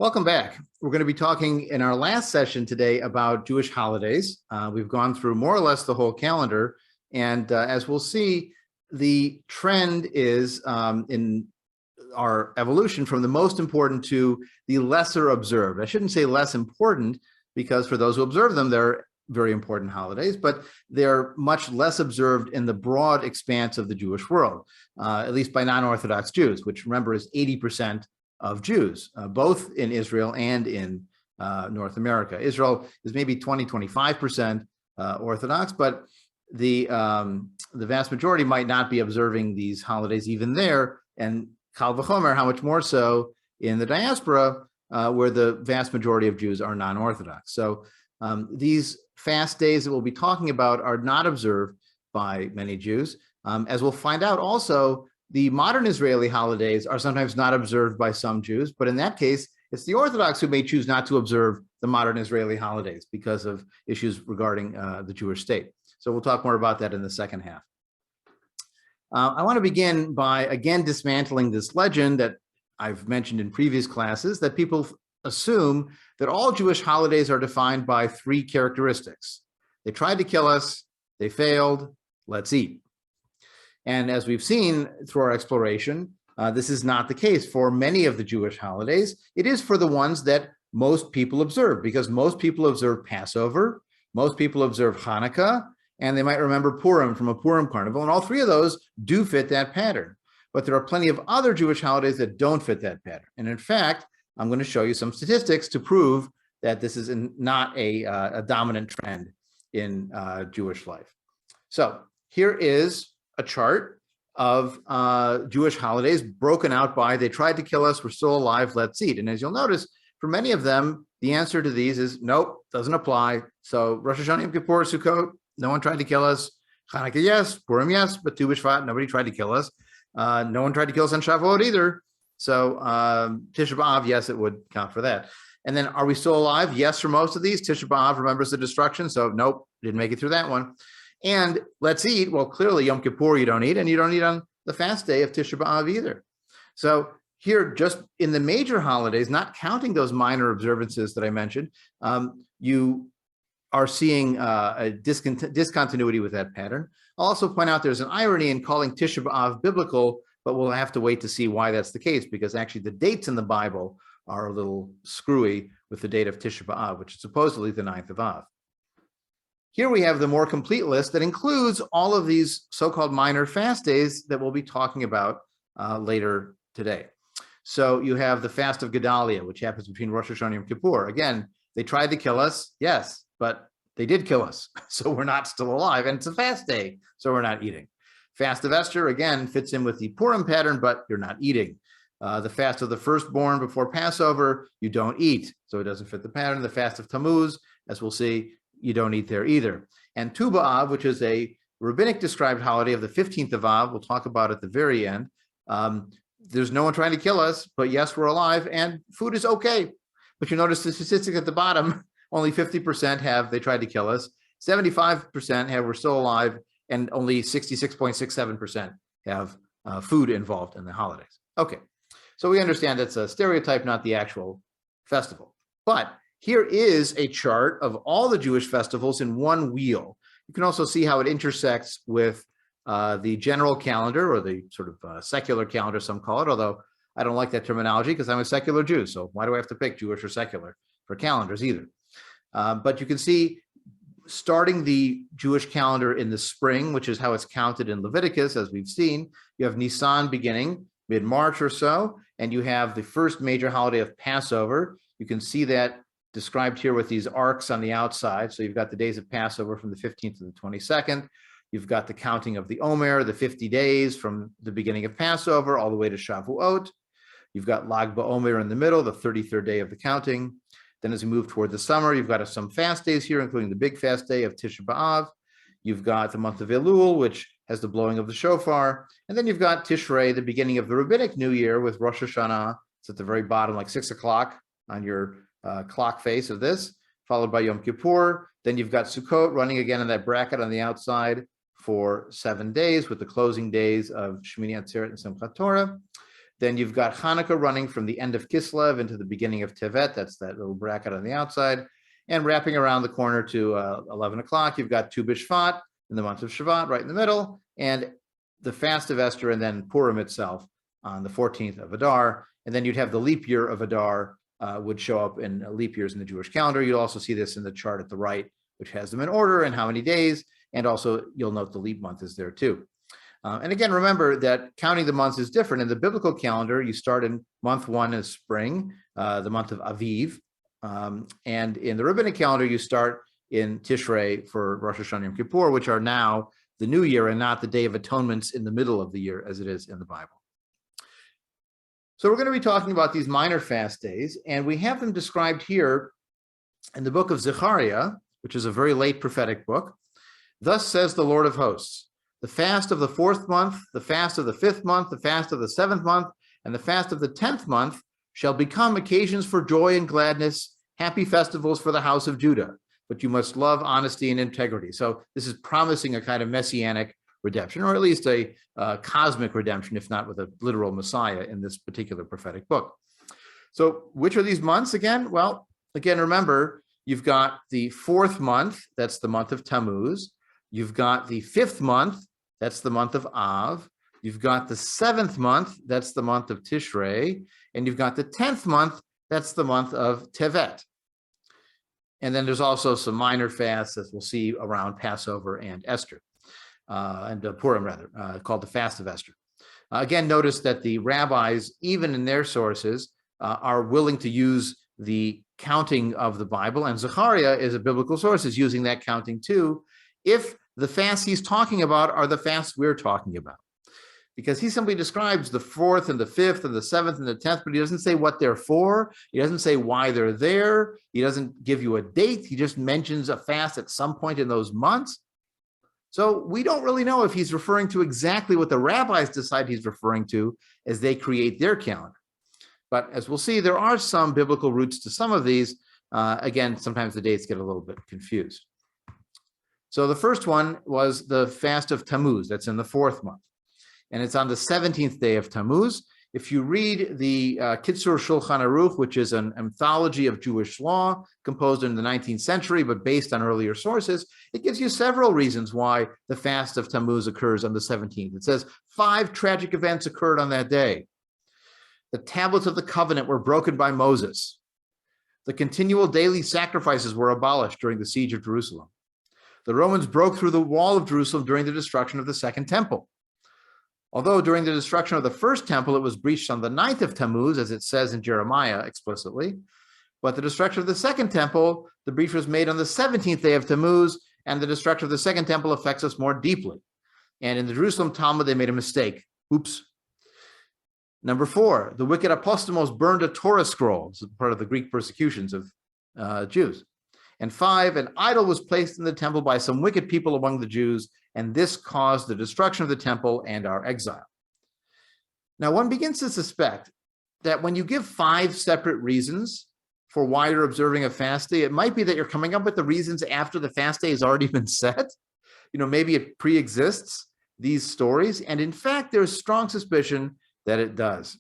Welcome back. We're going to be talking in our last session today about Jewish holidays. We've gone through more or less the whole calendar. And as we'll see, the trend is in our evolution from the most important to the lesser observed. I shouldn't say less important, because for those who observe them, they're very important holidays, but they're much less observed in the broad expanse of the Jewish world, at least by non-Orthodox Jews, which remember is 80% of Jews, both in Israel and in North America. Israel is maybe 25% Orthodox, but the vast majority might not be observing these holidays even there, and Kal v'chomer, how much more so in the diaspora, where the vast majority of Jews are non-Orthodox. So these fast days that we'll be talking about are not observed by many Jews. As we'll find out also, the modern Israeli holidays are sometimes not observed by some Jews, but in that case, it's the Orthodox who may choose not to observe the modern Israeli holidays because of issues regarding the Jewish state. So we'll talk more about that in the second half. I want to begin by, again, dismantling this legend that I've mentioned in previous classes, that people assume that all Jewish holidays are defined by three characteristics. They tried to kill us, they failed, let's eat. And as we've seen through our exploration, this is not the case for many of the Jewish holidays. It is for the ones that most people observe, because most people observe Passover, most people observe Hanukkah, and they might remember Purim from a Purim carnival, and all three of those do fit that pattern. But there are plenty of other Jewish holidays that don't fit that pattern. And in fact, I'm going to show you some statistics to prove that this is not a dominant trend in Jewish life. So here is a chart of Jewish holidays broken out by they tried to kill us, we're still alive, let's eat. And as you'll notice, for many of them, the answer to these is nope, doesn't apply. So Rosh Hashanah, Yom Kippur, Sukkot, no one tried to kill us. Hanukkah, yes. Purim, yes. But Tu B'Shvat, nobody tried to kill us. No one tried to kill us on Shavuot either. So Tisha B'Av, yes, it would count for that. And then are we still alive? Yes, for most of these. Tisha B'Av remembers the destruction. So nope, didn't make it through that one. And let's eat. Well, clearly Yom Kippur you don't eat, and you don't eat on the fast day of Tisha B'Av either. So here, just in the major holidays, not counting those minor observances that I mentioned, you are seeing a discontinuity with that pattern. I'll also point out there's an irony in calling Tisha B'Av biblical, but we'll have to wait to see why that's the case, because actually the dates in the Bible are a little screwy with the date of Tisha B'Av, which is supposedly the 9th of Av. Here we have the more complete list that includes all of these so-called minor fast days that we'll be talking about later today. So you have the fast of Gedalia, which happens between Rosh Hashanah and Yom Kippur. Again, they tried to kill us, yes, but they did kill us, so we're not still alive, and it's a fast day, so we're not eating. Fast of Esther, again, fits in with the Purim pattern, but you're not eating. The fast of the firstborn before Passover, you don't eat, so it doesn't fit the pattern. The fast of Tammuz, as we'll see, you don't eat there either. And Tu B'Av, which is a rabbinic described holiday of the 15th of Av, we'll talk about at the very end. There's no one trying to kill us, but yes, we're alive, and food is okay. But you notice the statistic at the bottom, only 50% have they tried to kill us, 75% have we're still alive, and only 66.67% have food involved in the holidays. Okay, so we understand that's a stereotype, not the actual festival. But here is a chart of all the Jewish festivals in one wheel. You can also see how it intersects with the general calendar, or the sort of secular calendar, some call it, although I don't like that terminology because I'm a secular Jew, so why do I have to pick Jewish or secular for calendars either? But you can see, starting the Jewish calendar in the spring, which is how it's counted in Leviticus, as we've seen, you have Nisan beginning mid-March or so, and you have the first major holiday of Passover. You can see that described here with these arcs on the outside. So you've got the days of Passover from the 15th to the 22nd. You've got the counting of the Omer, the 50 days from the beginning of Passover all the way to Shavuot. You've got Lag BaOmer in the middle, the 33rd day of the counting. Then as we move toward the summer, you've got some fast days here, including the big fast day of Tisha B'Av. You've got the month of Elul, which has the blowing of the shofar. And then you've got Tishrei, the beginning of the rabbinic new year, with Rosh Hashanah. It's at the very bottom, like 6 o'clock on your clock face of this, followed by Yom Kippur. Then you've got Sukkot running again in that bracket on the outside for 7 days, with the closing days of Shmini Atzeret and Simchat Torah. Then you've got Hanukkah running from the end of Kislev into the beginning of Tevet. That's that little bracket on the outside. And wrapping around the corner to 11 o'clock, you've got Tu B'Shvat in the month of Shvat right in the middle, and the fast of Esther, and then Purim itself on the 14th of Adar. And then you'd have the leap year of Adar would show up in leap years in the Jewish calendar. You'll also see this in the chart at the right, which has them in order and how many days. And also you'll note the leap month is there too. And again, remember that counting the months is different. In the biblical calendar, you start in month 1 as spring, the month of Aviv. And in the rabbinic calendar, you start in Tishrei for Rosh Hashanah and Yom Kippur, which are now the new year and not the Day of Atonements in the middle of the year as it is in the Bible. So we're going to be talking about these minor fast days, and we have them described here in the book of Zechariah, which is a very late prophetic book. Thus says the Lord of hosts, the fast of the 4th month, the fast of the 5th month, the fast of the 7th month, and the fast of the 10th month shall become occasions for joy and gladness, happy festivals for the house of Judah. But you must love honesty and integrity. So this is promising a kind of messianic redemption, or at least a cosmic redemption, if not with a literal Messiah in this particular prophetic book. So which are these months again? Well, again, remember, you've got the 4th month, that's the month of Tammuz. You've got the 5th month, that's the month of Av. You've got the 7th month, that's the month of Tishrei. And you've got the 10th month, that's the month of Tevet. And then there's also some minor fasts, as we'll see, around Passover and Esther, and Purim, rather, called the Fast of Esther. Again, notice that the rabbis, even in their sources, are willing to use the counting of the Bible, and Zechariah is a biblical source, is using that counting too, if the fasts he's talking about are the fasts we're talking about. Because he simply describes the 4th and the 5th and the 7th and the 10th, but he doesn't say what they're for. He doesn't say why they're there. He doesn't give you a date. He just mentions a fast at some point in those months. So we don't really know if he's referring to exactly what the rabbis decide he's referring to as they create their calendar. But as we'll see, there are some biblical roots to some of these. Again, sometimes the dates get a little bit confused. So the first one was the fast of Tammuz. That's in the 4th month. And it's on the 17th day of Tammuz. If you read the Kitzur Shulchan Aruch, which is an anthology of Jewish law composed in the 19th century, but based on earlier sources, it gives you several reasons why the fast of Tammuz occurs on the 17th. It says 5 tragic events occurred on that day. The tablets of the covenant were broken by Moses. The continual daily sacrifices were abolished during the siege of Jerusalem. The Romans broke through the wall of Jerusalem during the destruction of the Second Temple. Although during the destruction of the First Temple, it was breached on the 9th of Tammuz, as it says in Jeremiah explicitly. But the destruction of the Second Temple, the breach was made on the 17th day of Tammuz, and the destruction of the Second Temple affects us more deeply. And in the Jerusalem Talmud, they made a mistake. Oops. Number 4, the wicked apostemos burned a Torah scroll. This is part of the Greek persecutions of Jews. And 5, an idol was placed in the temple by some wicked people among the Jews, and this caused the destruction of the temple and our exile. Now, one begins to suspect that when you give 5 separate reasons for why you're observing a fast day, it might be that you're coming up with the reasons after the fast day has already been set. Maybe it pre-exists these stories. And in fact, there's strong suspicion that it does.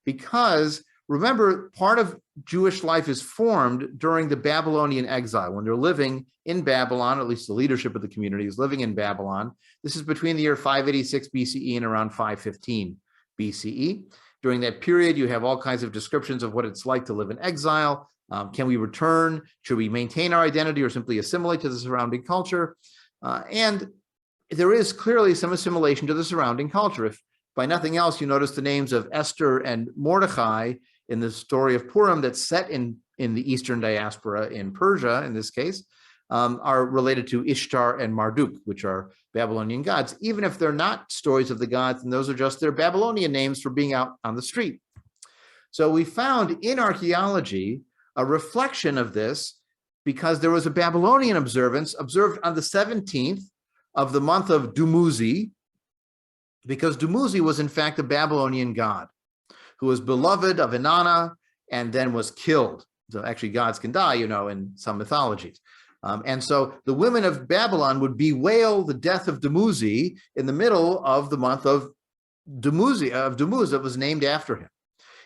Because remember, part of Jewish life is formed during the Babylonian exile, when they're living in Babylon, at least the leadership of the community is living in Babylon. This is between the year 586 BCE and around 515 BCE. During that period, you have all kinds of descriptions of what it's like to live in exile. Can we return? Should we maintain our identity or simply assimilate to the surrounding culture? And there is clearly some assimilation to the surrounding culture. If by nothing else, you notice the names of Esther and Mordecai in the story of Purim that's set in the Eastern diaspora in Persia, in this case, are related to Ishtar and Marduk, which are Babylonian gods, even if they're not stories of the gods, and those are just their Babylonian names for being out on the street. So we found in archaeology a reflection of this because there was a Babylonian observance observed on the 17th of the month of Dumuzi, because Dumuzi was in fact a Babylonian god who was beloved of Inanna and then was killed. So actually gods can die, in some mythologies. And so the women of Babylon would bewail the death of Dumuzi in the middle of the month of Tammuz that was named after him.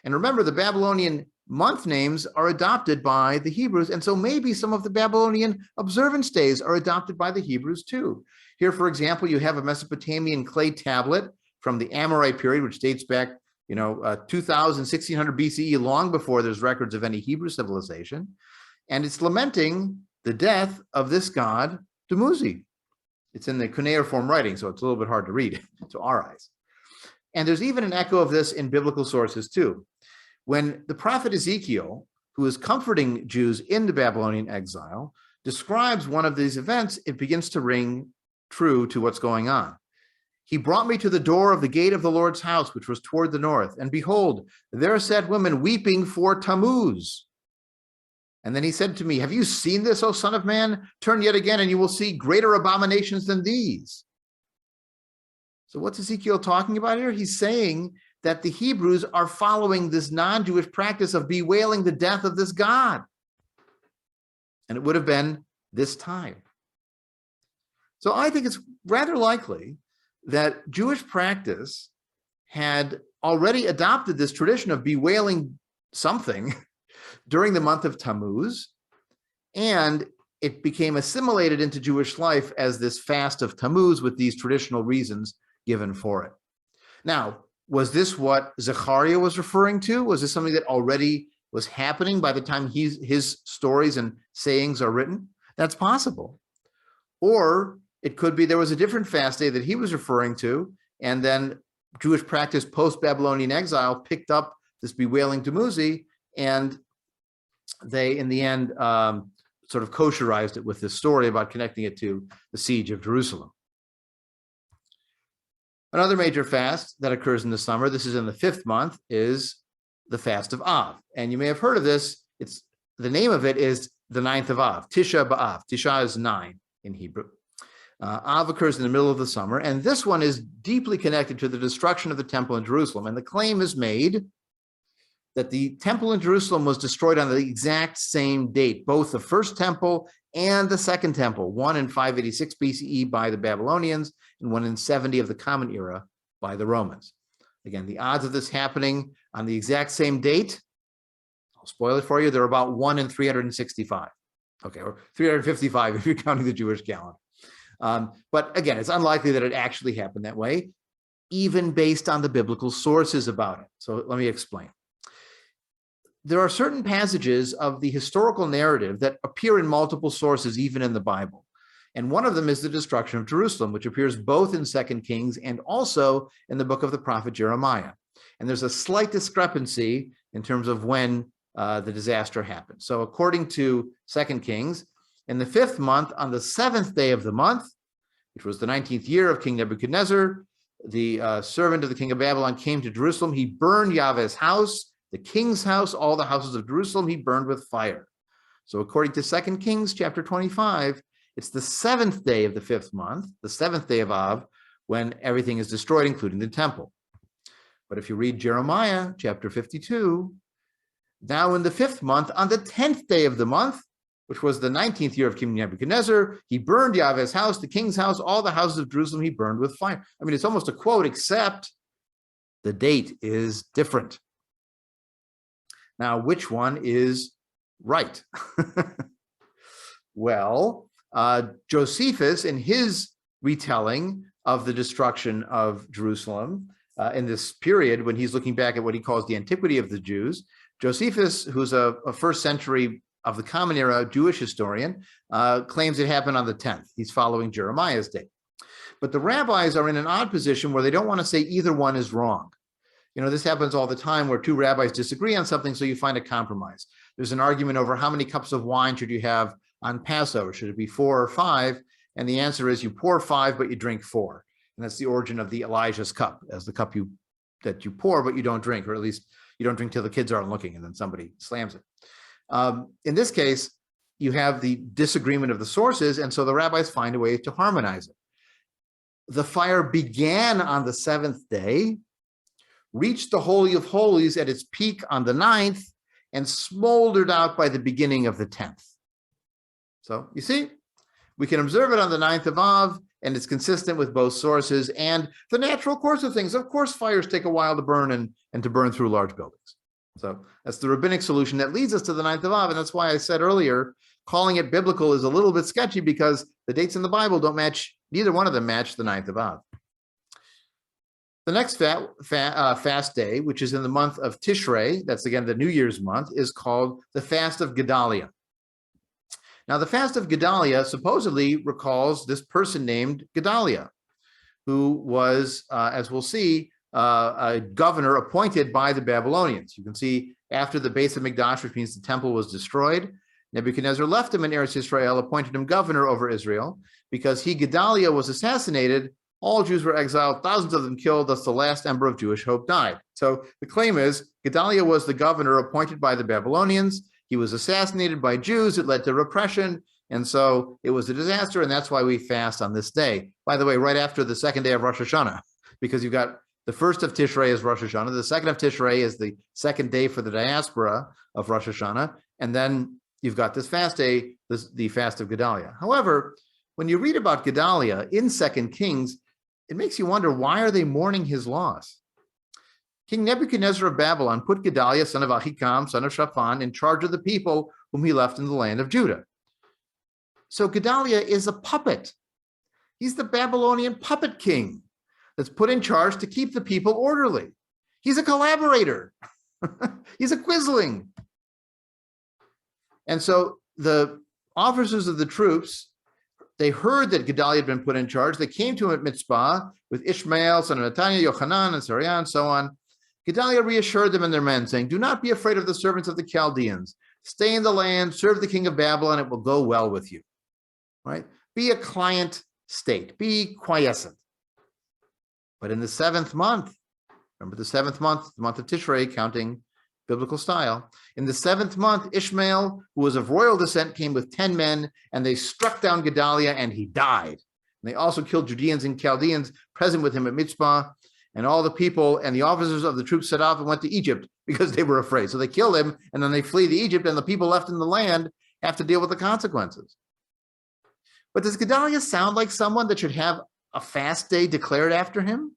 And remember, the Babylonian month names are adopted by the Hebrews, and so maybe some of the Babylonian observance days are adopted by the Hebrews too. Here, for example, you have a Mesopotamian clay tablet from the Amorite period, which dates back, 2000, 1600 BCE, long before there's records of any Hebrew civilization. And it's lamenting the death of this god, Tammuz. It's in the cuneiform writing, so it's a little bit hard to read to our eyes. And there's even an echo of this in biblical sources too. When the prophet Ezekiel, who is comforting Jews in the Babylonian exile, describes one of these events, it begins to ring true to what's going on. He brought me to the door of the gate of the Lord's house, which was toward the north. And behold, there sat women weeping for Tammuz. And then he said to me, have you seen this, O son of man? Turn yet again, and you will see greater abominations than these. So what's Ezekiel talking about here? He's saying that the Hebrews are following this non-Jewish practice of bewailing the death of this god. And it would have been this time. So I think it's rather likely that Jewish practice had already adopted this tradition of bewailing something during the month of Tammuz, and it became assimilated into Jewish life as this fast of Tammuz with these traditional reasons given for it. Now, was this what Zechariah was referring to? Was this something that already was happening by the time his stories and sayings are written? That's possible. Or it could be there was a different fast day that he was referring to, and then Jewish practice post-Babylonian exile picked up this bewailing Tammuz, and they, in the end, sort of kosherized it with this story about connecting it to the siege of Jerusalem. Another major fast that occurs in the summer, this is in the 5th month, is the fast of Av. And you may have heard of this. The name of it is the 9th of Av, Tisha B'Av. Tisha is 9 in Hebrew. Av occurs in the middle of the summer, and this one is deeply connected to the destruction of the temple in Jerusalem. And the claim is made that the temple in Jerusalem was destroyed on the exact same date, both the first temple and the second temple, one in 586 BCE by the Babylonians and one in 70 of the Common Era by the Romans. Again, the odds of this happening on the exact same date, I'll spoil it for you, they're about 1 in 365. Okay, or 355 if you're counting the Jewish calendar. But again, it's unlikely that it actually happened that way, even based on the biblical sources about it. So let me explain. There are certain passages of the historical narrative that appear in multiple sources, even in the Bible. And one of them is the destruction of Jerusalem, which appears both in 2 Kings and also in the book of the prophet Jeremiah. And there's a slight discrepancy in terms of when the disaster happened. So according to 2 Kings, in the 5th month, on the 7th day of the month, which was the 19th year of King Nebuchadnezzar, the servant of the king of Babylon came to Jerusalem. He burned Yahweh's house, the king's house, all the houses of Jerusalem he burned with fire. So according to 2 Kings chapter 25, it's the 7th day of the 5th month, the 7th day of Av, when everything is destroyed, including the temple. But if you read Jeremiah chapter 52, now in the 5th month, on the 10th day of the month, which was the 19th year of King Nebuchadnezzar, he burned Yahweh's house, the king's house, all the houses of Jerusalem he burned with fire. I mean, it's almost a quote, except the date is different. Now, which one is right? Well, Josephus, in his retelling of the destruction of Jerusalem in this period, when he's looking back at what he calls the antiquity of the Jews, Josephus, who's a 1st century of the Common Era Jewish historian, claims it happened on the 10th. He's following Jeremiah's date. But the rabbis are in an odd position where they don't want to say either one is wrong. You know, this happens all the time where two rabbis disagree on something, so you find a compromise. There's an argument over how many cups of wine should you have on Passover. Should it be 4 or 5? And the answer is you pour 5, but you drink 4. And that's the origin of the Elijah's cup, as the cup that you pour, but you don't drink, or at least you don't drink till the kids aren't looking and then somebody slams it. In this case, you have the disagreement of the sources, and so the rabbis find a way to harmonize it. The fire began on the 7th day, reached the Holy of Holies at its peak on the 9th, and smoldered out by the beginning of the 10th. So you see, we can observe it on the 9th of Av and it's consistent with both sources and the natural course of things. Of course, fires take a while to burn and to burn through large buildings. So that's the rabbinic solution that leads us to the 9th of Av, and that's why I said earlier, calling it biblical is a little bit sketchy because the dates in the Bible don't match, neither one of them match the 9th of Av. The next fast day, which is in the month of Tishrei, that's again the New Year's month, is called the Fast of Gedalia. Now, the Fast of Gedalia supposedly recalls this person named Gedalia, who was, as we'll see, a governor appointed by the Babylonians. You can see after the base of Mikdash, which means the temple was destroyed, Nebuchadnezzar left him in Eretz Yisrael, appointed him governor over Israel, because Gedalia was assassinated. All Jews were exiled, thousands of them killed, thus the last ember of Jewish hope died. So the claim is Gedalia was the governor appointed by the Babylonians. He was assassinated by Jews. It led to repression. And so it was a disaster. And that's why we fast on this day. By the way, right after the second day of Rosh Hashanah, because you've got the first of Tishrei is Rosh Hashanah. The second of Tishrei is the second day for the diaspora of Rosh Hashanah. And then you've got this fast day, the Fast of Gedalia. However, when you read about Gedalia in 2 Kings, it makes you wonder, why are they mourning his loss? King Nebuchadnezzar of Babylon put Gedalia, son of Ahikam, son of Shaphan, in charge of the people whom he left in the land of Judah. So Gedalia is a puppet. He's the Babylonian puppet king that's put in charge to keep the people orderly. He's a collaborator. He's a quisling. And so the officers of the troops, they heard that Gedalia had been put in charge. They came to him at Mitzpah with Ishmael, son of Netaniah, Yochanan, and Sariah, and so on. Gedalia reassured them and their men, saying, "Do not be afraid of the servants of the Chaldeans. Stay in the land, serve the king of Babylon, it will go well with you." Right? Be a client state. Be quiescent. But in the 7th month, remember the 7th month, the month of Tishrei, counting biblical style. In the 7th month, Ishmael, who was of royal descent, came with 10 men, and they struck down Gedalia, and he died. And they also killed Judeans and Chaldeans present with him at Mitzpah, and all the people and the officers of the troops set off and went to Egypt because they were afraid. So they killed him, and then they flee to Egypt, and the people left in the land have to deal with the consequences. But does Gedalia sound like someone that should have a fast day declared after him?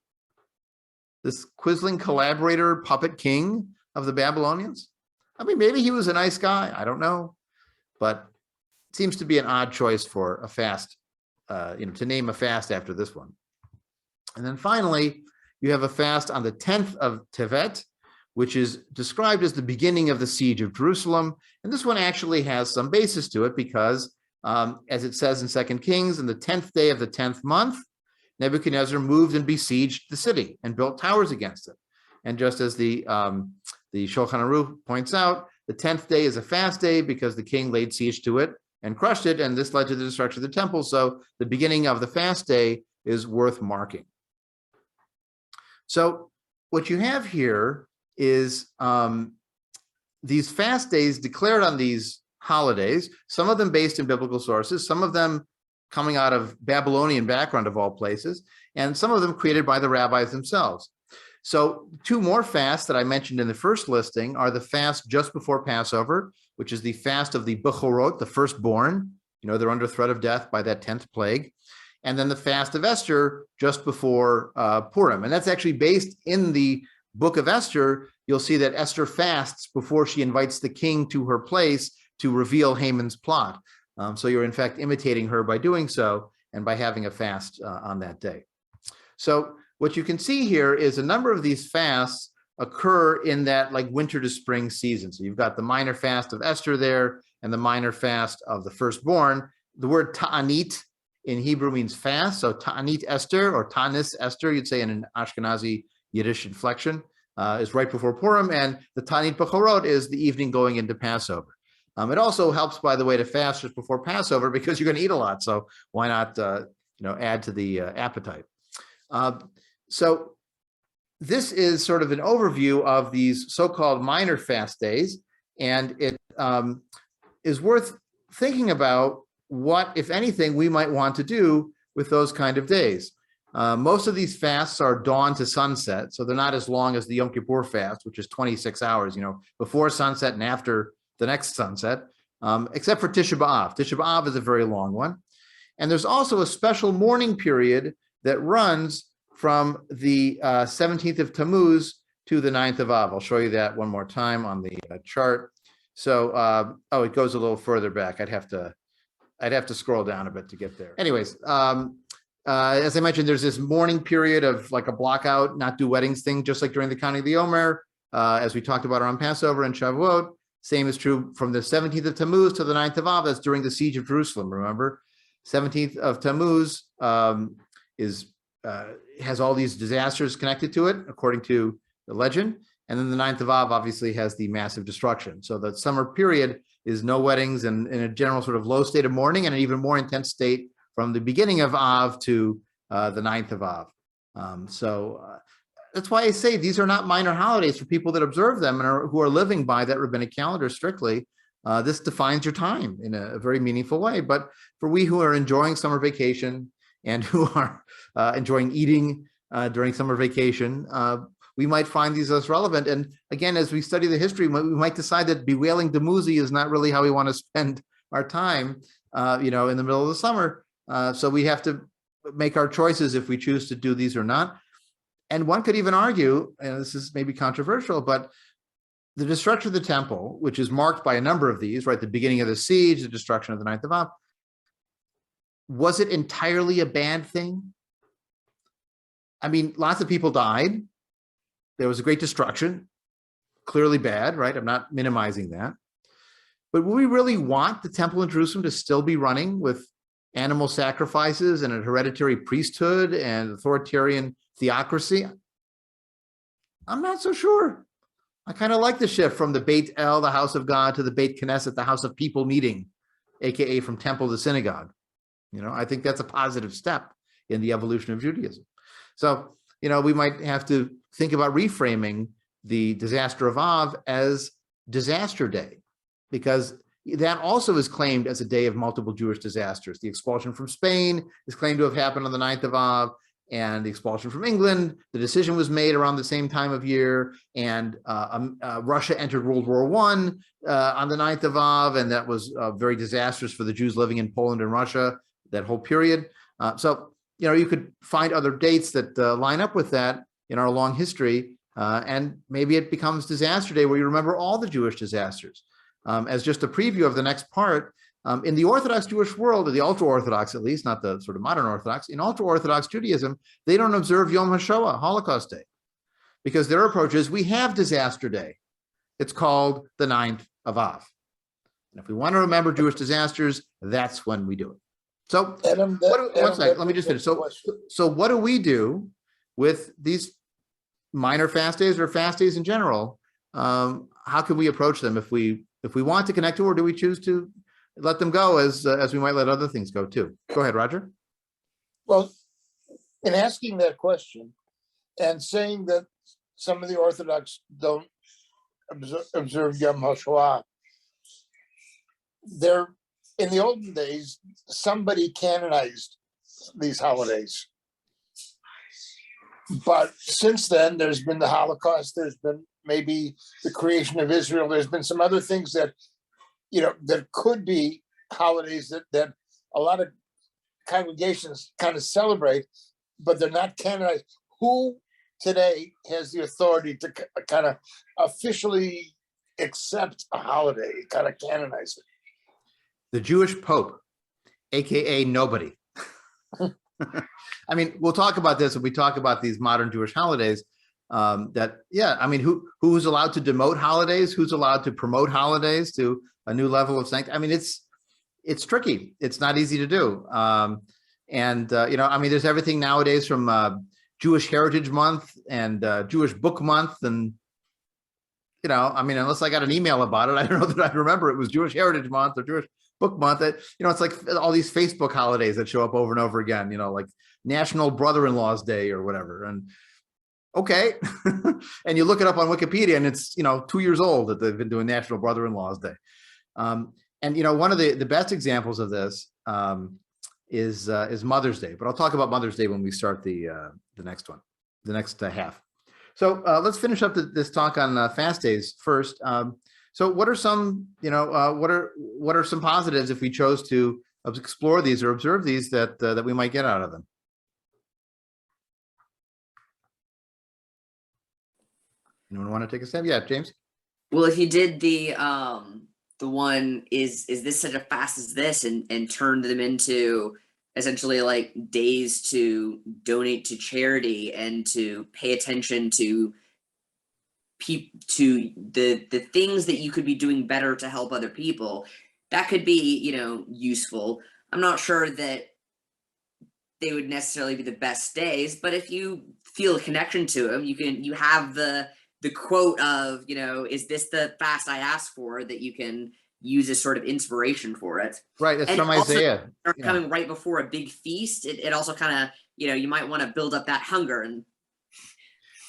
This quisling collaborator, puppet king of the Babylonians? I mean, maybe he was a nice guy. I don't know. But it seems to be an odd choice for a fast, to name a fast after this one. And then finally, you have a fast on the 10th of Tevet, which is described as the beginning of the siege of Jerusalem. And this one actually has some basis to it because, as it says in 2 Kings, in the 10th day of the 10th month, Nebuchadnezzar moved and besieged the city and built towers against it. And just as the Shulchan Aruch points out, the 10th day is a fast day because the king laid siege to it and crushed it, and this led to the destruction of the temple. So the beginning of the fast day is worth marking. So what you have here is these fast days declared on these holidays, some of them based in biblical sources, some of them coming out of Babylonian background of all places, and some of them created by the rabbis themselves. So 2 more fasts that I mentioned in the first listing are the fast just before Passover, which is the fast of the Bechorot, the firstborn. You know, they're under threat of death by that 10th plague. And then the fast of Esther just before Purim. And that's actually based in the book of Esther. You'll see that Esther fasts before she invites the king to her place to reveal Haman's plot. So you're in fact imitating her by doing so and by having a fast on that day. So what you can see here is a number of these fasts occur in that like winter to spring season. So you've got the minor fast of Esther there and the minor fast of the firstborn. The word ta'anit in Hebrew means fast. So ta'anit Esther or ta'anis Esther, you'd say in an Ashkenazi Yiddish inflection, is right before Purim. And the ta'anit Bechorot is the evening going into Passover. It also helps, by the way, to fast just before Passover because you're going to eat a lot. So why not, add to the appetite? So this is sort of an overview of these so-called minor fast days, and it is worth thinking about what, if anything, we might want to do with those kind of days. Most of these fasts are dawn to sunset, so they're not as long as the Yom Kippur fast, which is 26 hours, before sunset and after the next sunset, except for Tisha B'Av. Tisha B'Av is a very long one. And there's also a special mourning period that runs from the 17th of Tammuz to the 9th of Av. I'll show you that one more time on the chart. So, it goes a little further back. I'd have to scroll down a bit to get there. Anyways, as I mentioned, there's this mourning period of like a block out, not do weddings thing, just like during the counting of the Omer, as we talked about around Passover and Shavuot. Same is true from the 17th of Tammuz to the 9th of Av. That's during the siege of Jerusalem, remember? 17th of Tammuz has all these disasters connected to it, according to the legend. And then the 9th of Av obviously has the massive destruction. So the summer period is no weddings and in a general sort of low state of mourning, and an even more intense state from the beginning of Av to the 9th of Av. That's why I say these are not minor holidays for people that observe them and who are living by that rabbinic calendar strictly. This defines your time in a very meaningful way. But for we who are enjoying summer vacation and who are enjoying eating during summer vacation, we might find these less relevant. And again, as we study the history, we might decide that bewailing Tammuz is not really how we want to spend our time, in the middle of the summer. So we have to make our choices if we choose to do these or not. And one could even argue, and this is maybe controversial, but the destruction of the temple, which is marked by a number of these, right? The beginning of the siege, the destruction of the 9th of Av, was it entirely a bad thing? I mean, lots of people died. There was a great destruction, clearly bad, right? I'm not minimizing that. But would we really want the temple in Jerusalem to still be running with animal sacrifices and a hereditary priesthood and authoritarian theocracy? I'm not so sure. I kind of like the shift from the Beit El, the house of God, to the Beit Knesset, the house of people meeting, aka from temple to synagogue. I think that's a positive step in the evolution of Judaism. So, we might have to think about reframing the disaster of Av as disaster day, because that also is claimed as a day of multiple Jewish disasters. The expulsion from Spain is claimed to have happened on the 9th of Av, and the expulsion from England, the decision was made around the same time of year, and Russia entered World War I on the 9th of Av, and that was very disastrous for the Jews living in Poland and Russia, that whole period. So, you could find other dates that line up with that in our long history, and maybe it becomes disaster day where you remember all the Jewish disasters. As just a preview of the next part, in the Orthodox Jewish world, or the ultra-Orthodox at least, not the sort of modern Orthodox, in ultra-Orthodox Judaism, they don't observe Yom HaShoah, Holocaust Day, because their approach is we have disaster day. It's called the 9th of Av. And if we want to remember Jewish disasters, that's when we do it. So, one second, let me just finish. So what do we do with these minor fast days or fast days in general? How can we approach them if we want to connect to, or do we choose to let them go as we might let other things go too? Go ahead, Roger. Well, in asking that question and saying that some of the Orthodox don't observe Yom HaShoah, in the olden days, somebody canonized these holidays. But since then, there's been the Holocaust, there's been maybe the creation of Israel, there's been some other things that, that could be holidays that a lot of congregations kind of celebrate, but they're not canonized. Who today has the authority to kind of officially accept a holiday, kind of canonize it? The Jewish Pope, aka nobody. I mean, we'll talk about this when we talk about these modern Jewish holidays. Who's allowed to demote holidays? Who's allowed to promote holidays to a new level of sanctity? I mean, it's tricky. It's not easy to do. There's everything nowadays from Jewish Heritage Month and Jewish Book Month, and unless I got an email about it, I don't know that I remember it was Jewish Heritage Month or Jewish Book Month. It's like all these Facebook holidays that show up over and over again, like National Brother-in-Law's Day or whatever. And okay. And you look it up on Wikipedia and it's, 2 years old that they've been doing National Brother-in-Law's Day. One of the best examples of this is Mother's Day, but I'll talk about Mother's Day when we start the next one, the next half. So let's finish up this talk on fast days first. So what are some, what are some positives if we chose to explore these or observe these that we might get out of them. Anyone want to take a stab? Yeah, James. Well, if you did the one is this such a fast as this and turned them into essentially like days to donate to charity and to pay attention to the things that you could be doing better to help other people, that could be, useful. I'm not sure that they would necessarily be the best days, but if you feel a connection to them, you have the quote of, is this the fast I asked for, that you can use as sort of inspiration for it. Right. That's and from Isaiah. Coming right before a big feast, it also kind of, you might want to build up that hunger. And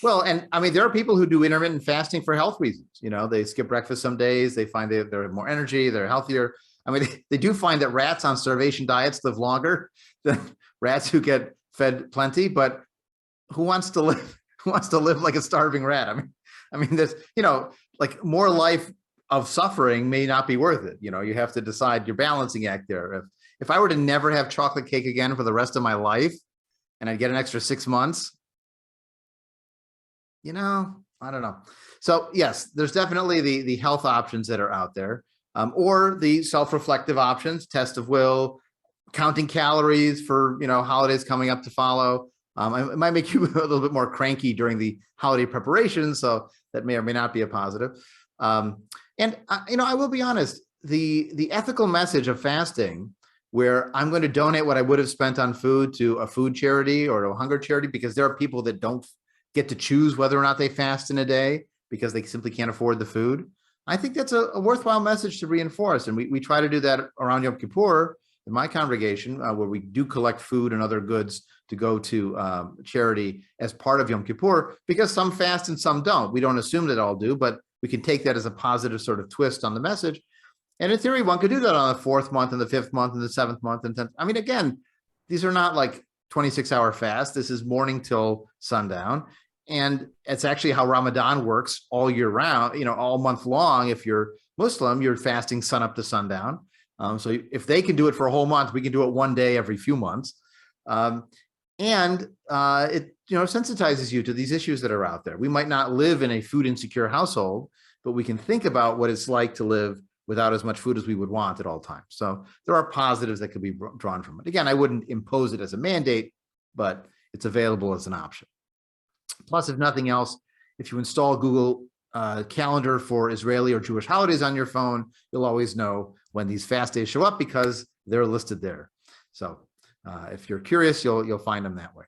well, and I mean, there are people who do intermittent fasting for health reasons. They skip breakfast some days. They find they're more energy, they're healthier. I mean, they do find that rats on starvation diets live longer than rats who get fed plenty. But who wants to live? Who wants to live like a starving rat? I mean, there's, like more life of suffering may not be worth it. You have to decide your balancing act there. If I were to never have chocolate cake again for the rest of my life, and I'd get an extra 6 months, I don't know. So yes, there's definitely the health options that are out there, or the self-reflective options, test of will, counting calories for, holidays coming up to follow. It might make you a little bit more cranky during the holiday preparation, so that may or may not be a positive. And I will be honest, the ethical message of fasting, where I'm going to donate what I would have spent on food to a food charity or to a hunger charity, because there are people that don't get to choose whether or not they fast in a day because they simply can't afford the food. I think that's a worthwhile message to reinforce. And we try to do that around Yom Kippur in my congregation, where we do collect food and other goods to go to charity as part of Yom Kippur, because some fast and some don't. We don't assume that all do, but we can take that as a positive sort of twist on the message. And in theory, one could do that on the 4th month and the 5th month and the 7th month and 10th. I mean, again, these are not like 26-hour fast. This is morning till sundown. And it's actually how Ramadan works all year round, all month long. If you're Muslim, you're fasting sun up to sundown. So if they can do it for a whole month, we can do it one day every few months. And it sensitizes you to these issues that are out there. We might not live in a food insecure household, but we can think about what it's like to live without as much food as we would want at all times. So there are positives that could be drawn from it. Again, I wouldn't impose it as a mandate, but it's available as an option. Plus, if nothing else, if you install Google Calendar for Israeli or Jewish holidays on your phone, you'll always know when these fast days show up because they're listed there. So if you're curious, you'll find them that way.